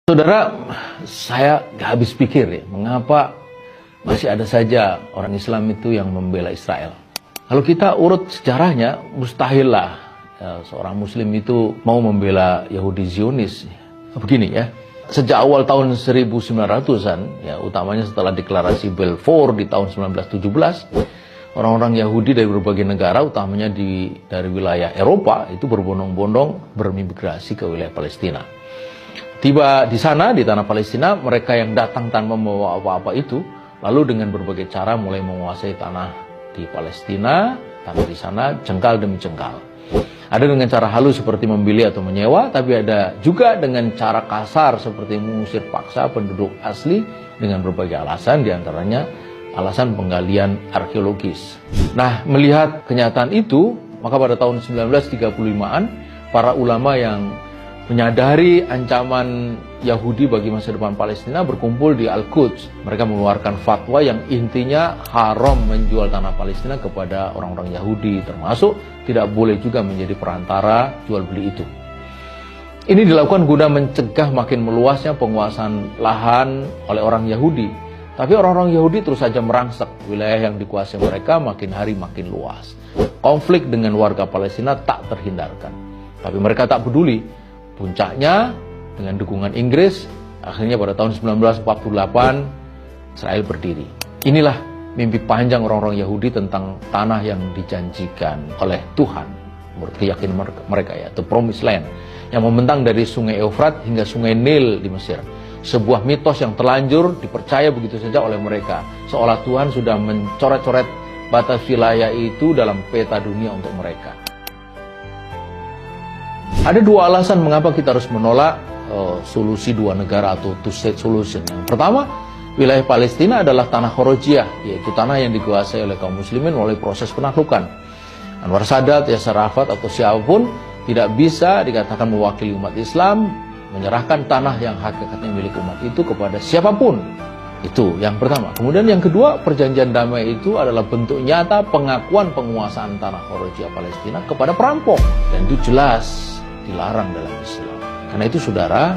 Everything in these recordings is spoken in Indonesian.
Saudara, saya gak habis pikir ya, mengapa masih ada saja orang Islam itu yang membela Israel. Kalau kita urut sejarahnya, mustahil lah seorang Muslim itu mau membela Yahudi Zionis. Begini ya, sejak awal tahun 1900-an, ya, utamanya setelah deklarasi Balfour di tahun 1917, orang-orang Yahudi dari berbagai negara, utamanya dari wilayah Eropa, itu berbondong-bondong bermigrasi ke wilayah Palestina. Tiba di sana, di tanah Palestina, mereka yang datang tanpa membawa apa-apa itu, lalu dengan berbagai cara mulai menguasai tanah di Palestina, tanah di sana, jengkal demi jengkal. Ada dengan cara halus seperti membeli atau menyewa, tapi ada juga dengan cara kasar seperti mengusir paksa penduduk asli dengan berbagai alasan, diantaranya alasan penggalian arkeologis. Nah, melihat kenyataan itu, maka pada tahun 1935-an, para ulama yang menyadari ancaman Yahudi bagi masa depan Palestina berkumpul di Al-Quds. Mereka mengeluarkan fatwa yang intinya haram menjual tanah Palestina kepada orang-orang Yahudi, termasuk tidak boleh juga menjadi perantara jual beli itu. Ini dilakukan guna mencegah makin meluasnya penguasaan lahan oleh orang Yahudi. Tapi orang-orang Yahudi terus saja merangsek, wilayah yang dikuasai mereka makin hari makin luas. Konflik dengan warga Palestina tak terhindarkan. Tapi mereka tak peduli. Puncaknya, dengan dukungan Inggris, akhirnya pada tahun 1948, Israel berdiri. Inilah mimpi panjang orang-orang Yahudi tentang tanah yang dijanjikan oleh Tuhan. Menurut keyakinan mereka, ya, the promised land, yang membentang dari sungai Eufrat hingga sungai Nil di Mesir. Sebuah mitos yang terlanjur dipercaya begitu saja oleh mereka, seolah Tuhan sudah mencoret-coret batas wilayah itu dalam peta dunia untuk mereka. Ada dua alasan mengapa kita harus menolak solusi dua negara atau two-state solution. Yang pertama, wilayah Palestina adalah tanah Khorojiah, yaitu tanah yang dikuasai oleh kaum muslimin melalui proses penaklukan. Anwar Sadat, Yasser Arafat, atau siapapun tidak bisa dikatakan mewakili umat Islam menyerahkan tanah yang hakikatnya milik umat itu kepada siapapun. Itu yang pertama. Kemudian yang kedua, perjanjian damai itu adalah bentuk nyata pengakuan penguasaan tanah Khorojiah Palestina kepada perampok. Dan itu jelas dilarang dalam Islam. Karena itu saudara,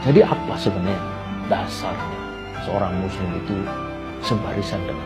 jadi apa sebenarnya dasarnya seorang muslim itu sebarisan dengan